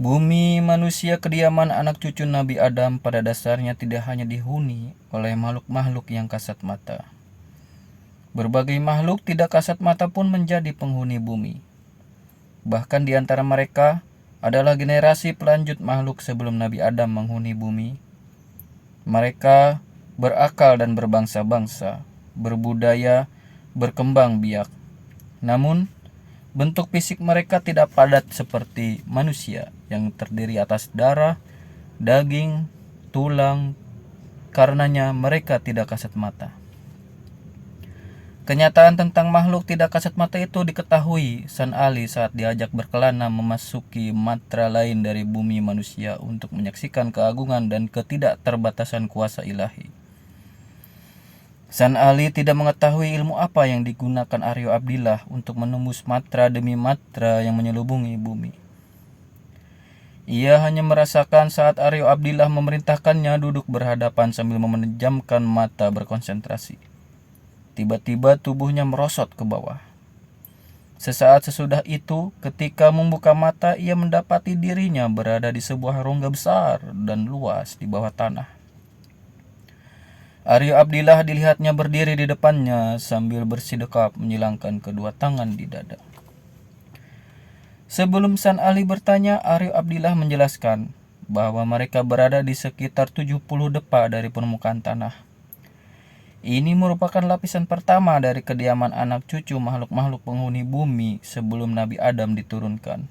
Bumi manusia kediaman anak cucu Nabi Adam pada dasarnya tidak hanya dihuni oleh makhluk-makhluk yang kasat mata. Berbagai makhluk tidak kasat mata pun menjadi penghuni bumi. Bahkan di antara mereka adalah generasi pelanjut makhluk sebelum Nabi Adam menghuni bumi. Mereka berakal dan berbangsa-bangsa, berbudaya, berkembang biak. Namun, bentuk fisik mereka tidak padat seperti manusia yang terdiri atas darah, daging, tulang. Karenanya mereka tidak kasat mata. Kenyataan tentang makhluk tidak kasat mata itu diketahui San Ali saat diajak berkelana memasuki matra lain dari bumi manusia untuk menyaksikan keagungan dan ketidakterbatasan kuasa ilahi. San Ali tidak mengetahui ilmu apa yang digunakan Aryo Abdillah untuk menembus matra demi matra yang menyelubungi bumi. Ia hanya merasakan saat Aryo Abdillah memerintahkannya duduk berhadapan sambil memejamkan mata berkonsentrasi. Tiba-tiba tubuhnya merosot ke bawah. Sesaat sesudah itu, ketika membuka mata, ia mendapati dirinya berada di sebuah rongga besar dan luas di bawah tanah. Aryo Abdillah dilihatnya berdiri di depannya sambil bersidekap menyilangkan kedua tangan di dada. Sebelum San Ali bertanya, Aryo Abdillah menjelaskan bahwa mereka berada di sekitar 70 depa dari permukaan tanah. Ini merupakan lapisan pertama dari kediaman anak cucu makhluk-makhluk penghuni bumi sebelum Nabi Adam diturunkan.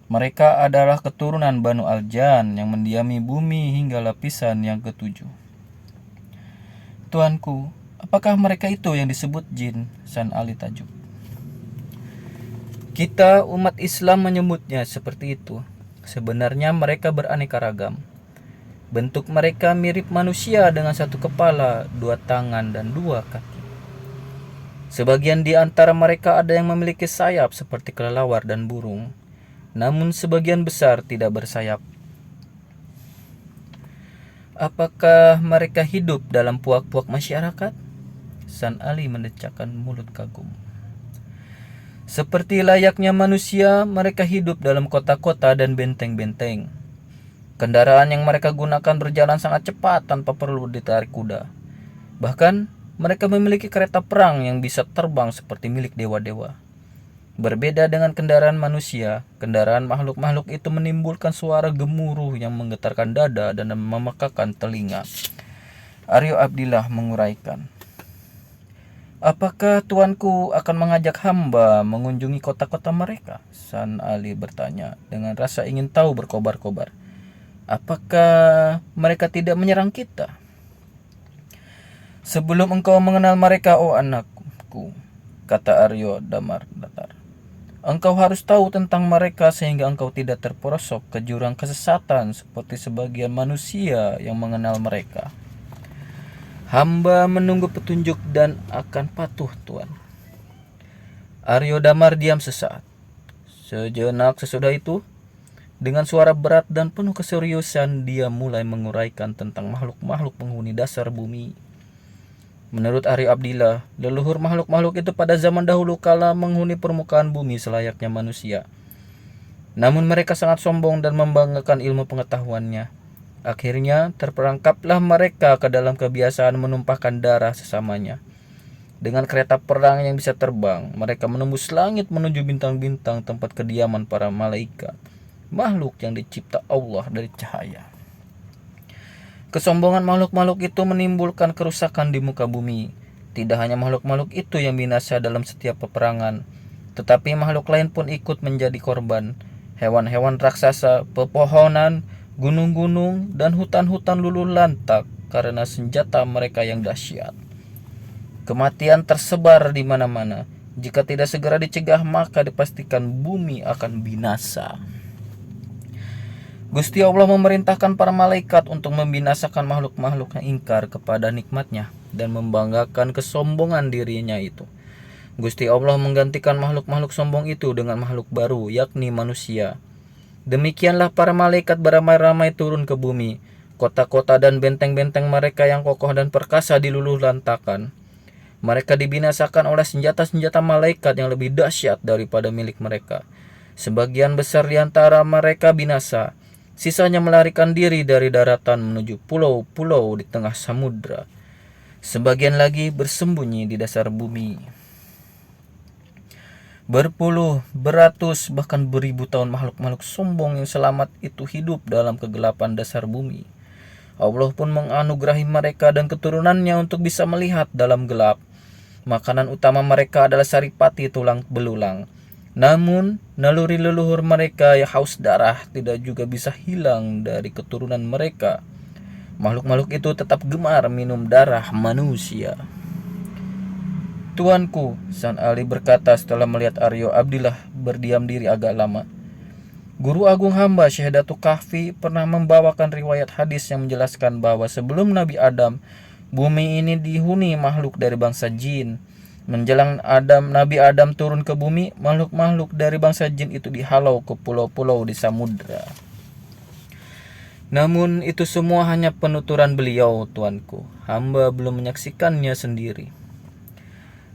Mereka adalah keturunan Banu Al-Jan yang mendiami bumi hingga lapisan yang ketujuh. Tuanku, apakah mereka itu yang disebut jin? San Ali tajuk. Kita umat Islam menyebutnya seperti itu. Sebenarnya mereka beraneka ragam. Bentuk mereka mirip manusia dengan satu kepala, dua tangan, dan dua kaki. Sebagian di antara mereka ada yang memiliki sayap seperti kelelawar dan burung, namun sebagian besar tidak bersayap. Apakah mereka hidup dalam puak-puak masyarakat? San Ali mendecakkan mulut kagum. Seperti layaknya manusia, mereka hidup dalam kota-kota dan benteng-benteng. Kendaraan yang mereka gunakan berjalan sangat cepat tanpa perlu ditarik kuda. Bahkan, mereka memiliki kereta perang yang bisa terbang seperti milik dewa-dewa. Berbeda dengan kendaraan manusia, kendaraan makhluk-makhluk itu menimbulkan suara gemuruh yang menggetarkan dada dan memekakan telinga. Aryo Abdillah menguraikan. Apakah tuanku akan mengajak hamba mengunjungi kota-kota mereka? San Ali bertanya dengan rasa ingin tahu berkobar-kobar. Apakah mereka tidak menyerang kita? Sebelum engkau mengenal mereka, oh anakku, kata Aryo Damar datar. Engkau harus tahu tentang mereka sehingga engkau tidak terperosok ke jurang kesesatan seperti sebagian manusia yang mengenal mereka. Hamba menunggu petunjuk dan akan patuh, Tuan. Aryo Damar diam sesaat. Sejenak sesudah itu, dengan suara berat dan penuh keseriusan, dia mulai menguraikan tentang makhluk-makhluk penghuni dasar bumi. Menurut Aryo Abdillah, leluhur makhluk-makhluk itu pada zaman dahulu kala menghuni permukaan bumi selayaknya manusia. Namun mereka sangat sombong dan membanggakan ilmu pengetahuannya. Akhirnya terperangkaplah mereka ke dalam kebiasaan menumpahkan darah sesamanya. Dengan kereta perang yang bisa terbang, mereka menembus langit menuju bintang-bintang tempat kediaman para malaikat, makhluk yang dicipta Allah dari cahaya. Kesombongan makhluk-makhluk itu menimbulkan kerusakan di muka bumi. Tidak hanya makhluk-makhluk itu yang binasa dalam setiap peperangan, tetapi makhluk lain pun ikut menjadi korban. Hewan-hewan raksasa, pepohonan, gunung-gunung, dan hutan-hutan luluh lantak karena senjata mereka yang dahsyat. Kematian tersebar di mana-mana. Jika tidak segera dicegah, maka dipastikan bumi akan binasa. Gusti Allah memerintahkan para malaikat untuk membinasakan makhluk-makhluk yang ingkar kepada nikmatnya dan membanggakan kesombongan dirinya itu. Gusti Allah menggantikan makhluk-makhluk sombong itu dengan makhluk baru, yakni manusia. Demikianlah para malaikat beramai-ramai turun ke bumi. Kota-kota dan benteng-benteng mereka yang kokoh dan perkasa diluluh lantakan. Mereka dibinasakan oleh senjata-senjata malaikat yang lebih dahsyat daripada milik mereka. Sebagian besar di antara mereka binasa, sisanya melarikan diri dari daratan menuju pulau-pulau di tengah samudra. Sebagian lagi bersembunyi di dasar bumi. Berpuluh, beratus, bahkan beribu tahun makhluk-makhluk sombong yang selamat itu hidup dalam kegelapan dasar bumi. Allah pun menganugerahi mereka dan keturunannya untuk bisa melihat dalam gelap. Makanan utama mereka adalah saripati tulang belulang. Namun, naluri leluhur mereka yang haus darah tidak juga bisa hilang dari keturunan mereka. Makhluk-makhluk itu tetap gemar minum darah manusia. Tuanku, San Ali berkata setelah melihat Aryo Abdillah berdiam diri agak lama. Guru agung hamba Syekh Datuk Kahfi pernah membawakan riwayat hadis yang menjelaskan bahwa sebelum Nabi Adam, bumi ini dihuni makhluk dari bangsa jin. Menjelang Nabi Adam turun ke bumi, makhluk-makhluk dari bangsa jin itu dihalau ke pulau-pulau di samudra. Namun itu semua hanya penuturan beliau, tuanku. Hamba belum menyaksikannya sendiri.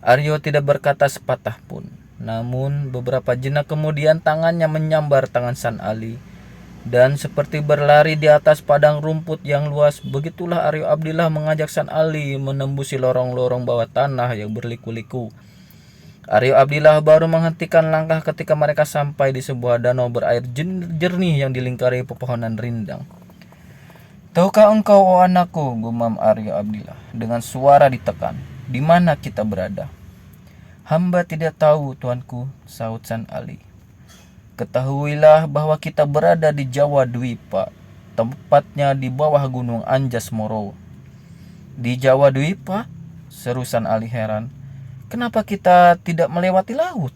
Aryo tidak berkata sepatah pun. Namun beberapa jenak kemudian tangannya menyambar tangan San Ali. Dan seperti berlari di atas padang rumput yang luas, begitulah Aryo Abdillah mengajak San Ali menembusi lorong-lorong bawah tanah yang berliku-liku. Aryo Abdillah baru menghentikan langkah ketika mereka sampai di sebuah danau berair jernih yang dilingkari pepohonan rindang. Tahukah engkau, oh anakku, gumam Aryo Abdillah dengan suara ditekan, di mana kita berada? Hamba tidak tahu, tuanku, sahut San Ali. Ketahuilah bahwa kita berada di Jawa Dwipa, tempatnya di bawah gunung Anjas Moro. Di Jawa Dwipa? Seru San Ali heran. Kenapa kita tidak melewati laut?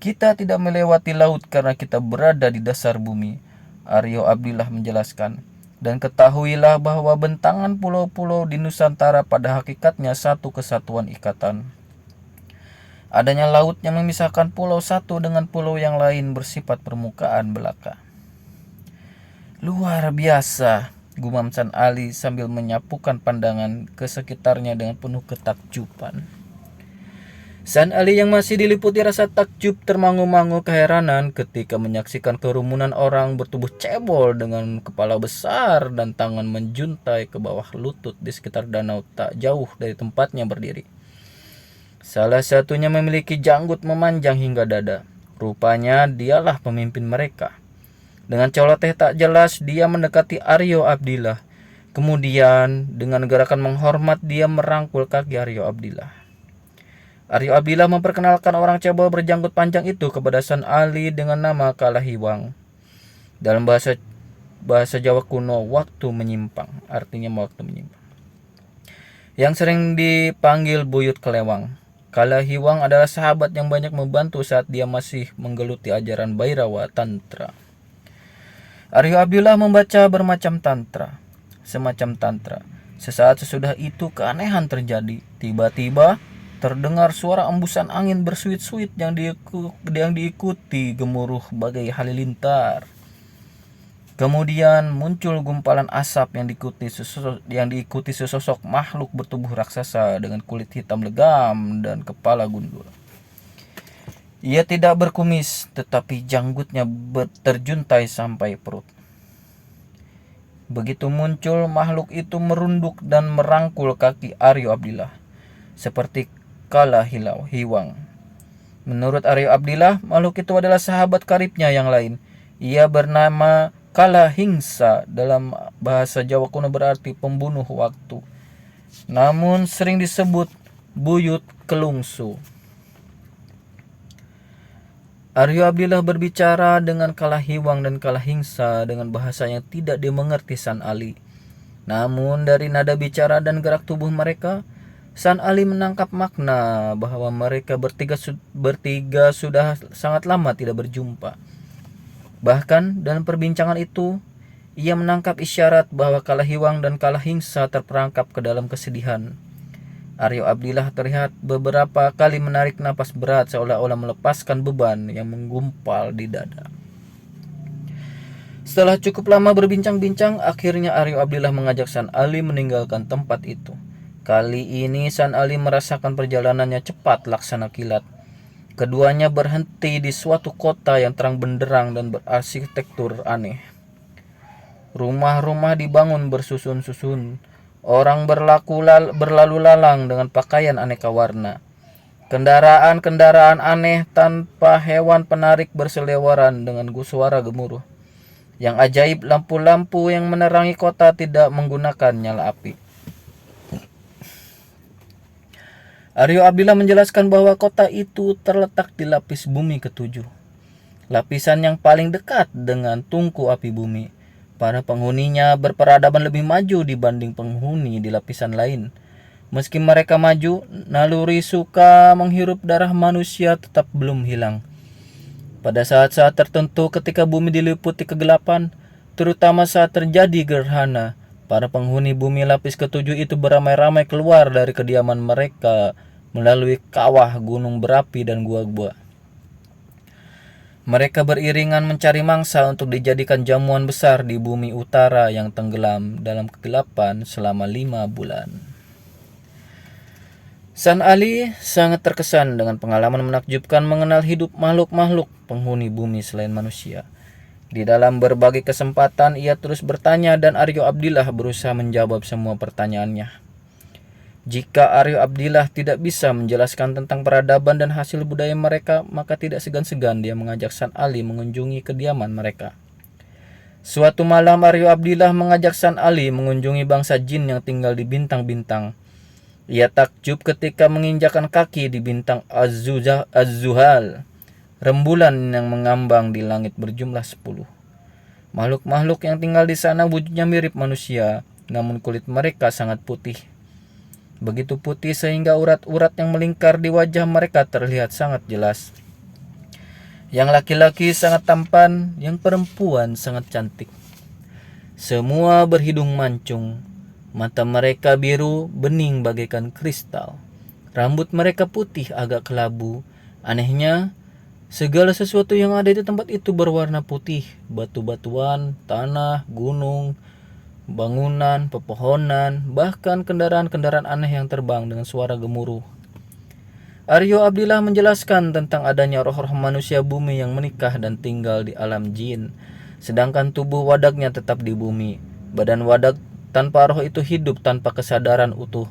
Kita tidak melewati laut karena kita berada di dasar bumi, Aryo Abdillah menjelaskan. Dan ketahuilah bahwa bentangan pulau-pulau di Nusantara pada hakikatnya satu kesatuan ikatan. Adanya laut yang memisahkan pulau satu dengan pulau yang lain bersifat permukaan belaka. Luar biasa, gumam San Ali sambil menyapukan pandangan ke sekitarnya dengan penuh ketakjuban. San Ali yang masih diliputi rasa takjub termangu-mangu keheranan ketika menyaksikan kerumunan orang bertubuh cebol dengan kepala besar dan tangan menjuntai ke bawah lutut di sekitar danau tak jauh dari tempatnya berdiri. Salah satunya memiliki janggut memanjang hingga dada. Rupanya dialah pemimpin mereka. Dengan celoteh tak jelas dia mendekati Aryo Abdillah. Kemudian dengan gerakan menghormat dia merangkul kaki Aryo Abdillah. Aryo Abdillah memperkenalkan orang cebol berjanggut panjang itu kepada San Ali dengan nama Kalahiwang. Dalam bahasa Jawa kuno, waktu menyimpang, artinya waktu menyimpang. Yang sering dipanggil Buyut Kelewang. Kalahiwang adalah sahabat yang banyak membantu saat dia masih menggeluti ajaran Bhairawa Tantra. Aryo Abdillah membaca bermacam tantra, semacam tantra. Sesaat sesudah itu keanehan terjadi. Tiba-tiba terdengar suara embusan angin bersuit-suit yang diikuti gemuruh bagai halilintar. Kemudian muncul gumpalan asap yang diikuti sesosok makhluk bertubuh raksasa dengan kulit hitam legam dan kepala gundul. Ia tidak berkumis, tetapi janggutnya terjuntai sampai perut. Begitu muncul, makhluk itu merunduk dan merangkul kaki Aryo Abdillah, seperti Kalahiwang. Menurut Aryo Abdillah, makhluk itu adalah sahabat karibnya yang lain. Ia bernama Kalahingsa, dalam bahasa Jawa kuno berarti pembunuh waktu. Namun sering disebut Buyut Kelungsu. Aryo Abdillah berbicara dengan Kalahiwang dan Kalahingsa dengan bahasa yang tidak dimengerti San Ali. Namun dari nada bicara dan gerak tubuh mereka, San Ali menangkap makna bahwa mereka bertiga sudah sangat lama tidak berjumpa. Bahkan dalam perbincangan itu, ia menangkap isyarat bahwa Kalahiwang dan Kalahingsa terperangkap ke dalam kesedihan. Aryo Abdillah terlihat beberapa kali menarik napas berat seolah-olah melepaskan beban yang menggumpal di dada. Setelah cukup lama berbincang-bincang, akhirnya Aryo Abdillah mengajak San Ali meninggalkan tempat itu. Kali ini San Ali merasakan perjalanannya cepat laksana kilat. Keduanya berhenti di suatu kota yang terang benderang dan berarsitektur aneh. Rumah-rumah dibangun bersusun-susun. Orang berlalu lalang dengan pakaian aneka warna. Kendaraan-kendaraan aneh tanpa hewan penarik berseliweran dengan suara gemuruh. Yang ajaib, lampu-lampu yang menerangi kota tidak menggunakan nyala api. Aryo Abdillah menjelaskan bahwa kota itu terletak di lapis bumi ketujuh, lapisan yang paling dekat dengan tungku api bumi. Para penghuninya berperadaban lebih maju dibanding penghuni di lapisan lain. Meski mereka maju, naluri suka menghirup darah manusia tetap belum hilang. Pada saat-saat tertentu ketika bumi diliputi kegelapan, terutama saat terjadi gerhana, para penghuni bumi lapis ketujuh itu beramai-ramai keluar dari kediaman mereka melalui kawah gunung berapi dan gua-gua. Mereka beriringan mencari mangsa untuk dijadikan jamuan besar di bumi utara yang tenggelam dalam kegelapan selama 5 bulan. San Ali sangat terkesan dengan pengalaman menakjubkan mengenal hidup makhluk-makhluk penghuni bumi selain manusia. Di dalam berbagai kesempatan ia terus bertanya dan Aryo Abdillah berusaha menjawab semua pertanyaannya. Jika Aryo Abdillah tidak bisa menjelaskan tentang peradaban dan hasil budaya mereka, maka tidak segan-segan dia mengajak San Ali mengunjungi kediaman mereka. Suatu malam Aryo Abdillah mengajak San Ali mengunjungi bangsa jin yang tinggal di bintang-bintang. Ia takjub ketika menginjakkan kaki di bintang Az-Zuhal, rembulan yang mengambang di langit berjumlah 10. Makhluk-makhluk yang tinggal di sana wujudnya mirip manusia, namun kulit mereka sangat putih. Begitu putih sehingga urat-urat yang melingkar di wajah mereka terlihat sangat jelas. Yang laki-laki sangat tampan, yang perempuan sangat cantik. Semua berhidung mancung. Mata mereka biru bening bagaikan kristal. Rambut mereka putih agak kelabu. Anehnya, segala sesuatu yang ada di tempat itu berwarna putih. Batu-batuan, tanah, gunung, bangunan, pepohonan, bahkan kendaraan-kendaraan aneh yang terbang dengan suara gemuruh. Aryo Abdillah menjelaskan tentang adanya roh-roh manusia bumi yang menikah dan tinggal di alam jin, sedangkan tubuh wadaknya tetap di bumi. Badan wadak tanpa roh itu hidup tanpa kesadaran utuh.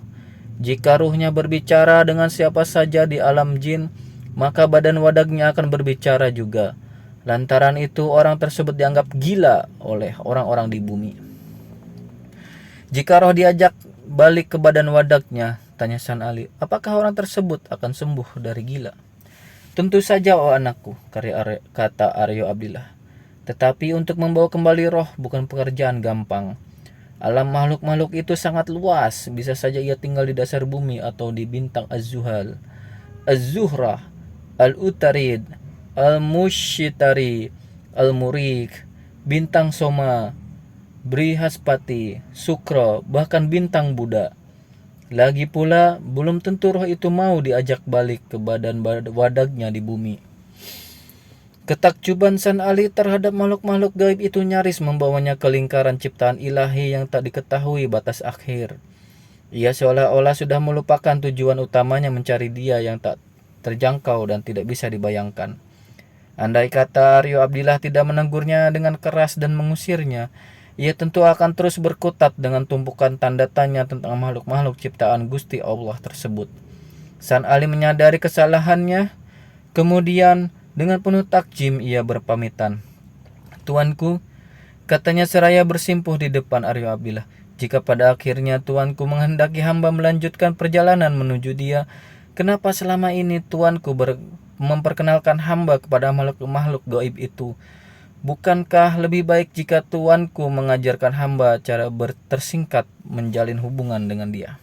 Jika ruhnya berbicara dengan siapa saja di alam jin, maka badan wadaknya akan berbicara juga. Lantaran itu orang tersebut dianggap gila oleh orang-orang di bumi. Jika roh diajak balik ke badan wadaknya, tanya San Ali, apakah orang tersebut akan sembuh dari gila? Tentu saja, oh anakku, kata Aryo Abdillah. Tetapi untuk membawa kembali roh bukan pekerjaan gampang. Alam makhluk-makhluk itu sangat luas, bisa saja ia tinggal di dasar bumi atau di bintang Az-Zuhal, Az-Zuhrah, Al-Utarid, Al-Mushitari, Al-Murik, bintang Soma, Brihaspati, Sukra, bahkan bintang Buddha. Lagi pula, belum tentu roh itu mau diajak balik ke badan wadaknya di bumi. Ketakjuban San Ali terhadap makhluk-makhluk gaib itu nyaris membawanya ke lingkaran ciptaan ilahi yang tak diketahui batas akhir. Ia seolah-olah sudah melupakan tujuan utamanya mencari dia yang tak terjangkau dan tidak bisa dibayangkan. Andai kata Aryo Abdillah tidak menegurnya dengan keras dan mengusirnya, ia tentu akan terus berkutat dengan tumpukan tanda tanya tentang makhluk-makhluk ciptaan Gusti Allah tersebut. San Ali menyadari kesalahannya, kemudian dengan penuh takjim ia berpamitan. Tuanku, katanya seraya bersimpuh di depan Aryo Abdillah, jika pada akhirnya tuanku menghendaki hamba melanjutkan perjalanan menuju dia, kenapa selama ini tuanku memperkenalkan hamba kepada makhluk-makhluk gaib itu? Bukankah lebih baik jika tuanku mengajarkan hamba cara tersingkat menjalin hubungan dengan dia?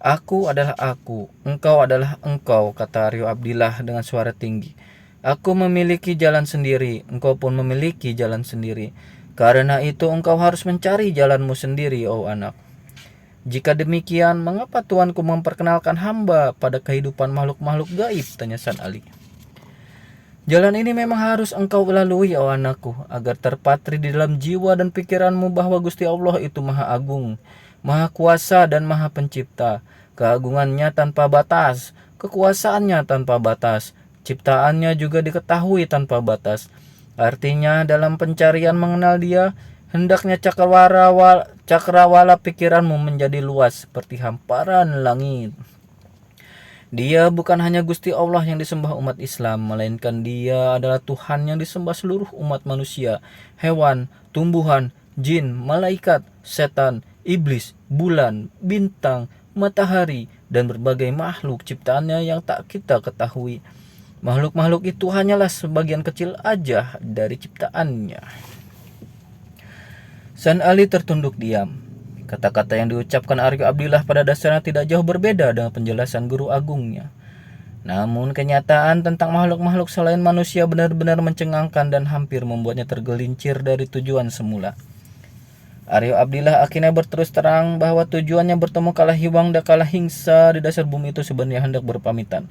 Aku adalah aku, engkau adalah engkau, kata Aryo Abdillah dengan suara tinggi. Aku memiliki jalan sendiri, engkau pun memiliki jalan sendiri. Karena itu engkau harus mencari jalanmu sendiri, oh anak. Jika demikian, mengapa tuanku memperkenalkan hamba pada kehidupan makhluk-makhluk gaib? Tanya San Ali. Jalan ini memang harus engkau lalui, oh anakku, agar terpatri di dalam jiwa dan pikiranmu bahwa Gusti Allah itu Maha Agung, Maha Kuasa dan Maha Pencipta. Keagungannya tanpa batas, kekuasaannya tanpa batas, Ciptaannya juga diketahui tanpa batas. Artinya dalam pencarian mengenal Dia, hendaknya cakrawala pikiranmu menjadi luas seperti hamparan langit. Dia bukan hanya Gusti Allah yang disembah umat Islam, melainkan Dia adalah Tuhan yang disembah seluruh umat manusia, hewan, tumbuhan, jin, malaikat, setan, iblis, bulan, bintang, matahari, dan berbagai makhluk ciptaannya yang tak kita ketahui. Makhluk-makhluk itu hanyalah sebagian kecil aja dari ciptaannya. San Ali tertunduk diam. Kata-kata yang diucapkan Aryo Abdillah pada dasarnya tidak jauh berbeda dengan penjelasan guru agungnya. Namun kenyataan tentang makhluk-makhluk selain manusia benar-benar mencengangkan dan hampir membuatnya tergelincir dari tujuan semula. Aryo Abdillah akhirnya berterus terang bahwa tujuannya bertemu Kalahiwang dan Kalahingsa di dasar bumi itu sebenarnya hendak berpamitan.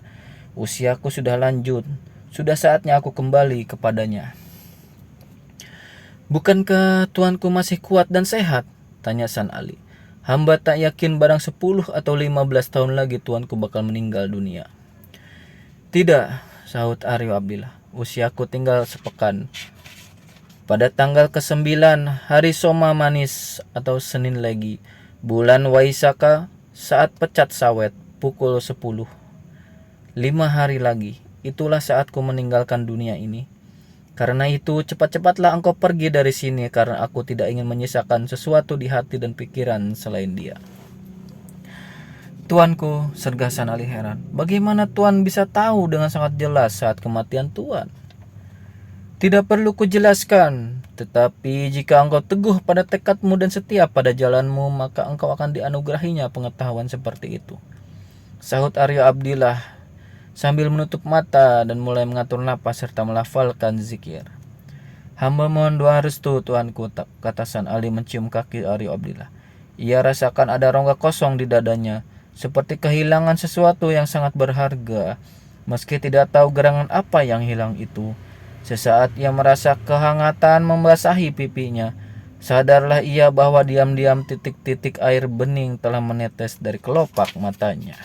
Usiaku sudah lanjut, sudah saatnya aku kembali kepadanya. Bukankah tuanku masih kuat dan sehat? Tanya San Ali. Hamba tak yakin barang 10 atau 15 tahun lagi tuanku bakal meninggal dunia. Tidak, sahut Aryo Abdillah. Usiaku tinggal sepekan. Pada tanggal ke-9 hari Soma Manis atau Senin Legi, bulan Waisaka, saat pecat sawet, pukul 10. 5 hari lagi, itulah saatku meninggalkan dunia ini. Karena itu cepat-cepatlah engkau pergi dari sini, karena aku tidak ingin menyisakan sesuatu di hati dan pikiran selain Dia. Tuanku, sergah San Ali heran. Bagaimana Tuan bisa tahu dengan sangat jelas saat kematian Tuan? Tidak perlu kujelaskan, tetapi jika engkau teguh pada tekadmu dan setia pada jalanmu, maka engkau akan dianugerahinya pengetahuan seperti itu. Sahut Aryo Abdillah sambil menutup mata dan mulai mengatur napas serta melafalkan zikir. Hamba mohon doa restu tuanku, kata San Ali mencium kaki Aryo Abdillah. Ia rasakan ada rongga kosong di dadanya, seperti kehilangan sesuatu yang sangat berharga. Meski tidak tahu gerangan apa yang hilang itu, sesaat ia merasa kehangatan membasahi pipinya. Sadarlah ia bahwa diam-diam titik-titik air bening telah menetes dari kelopak matanya.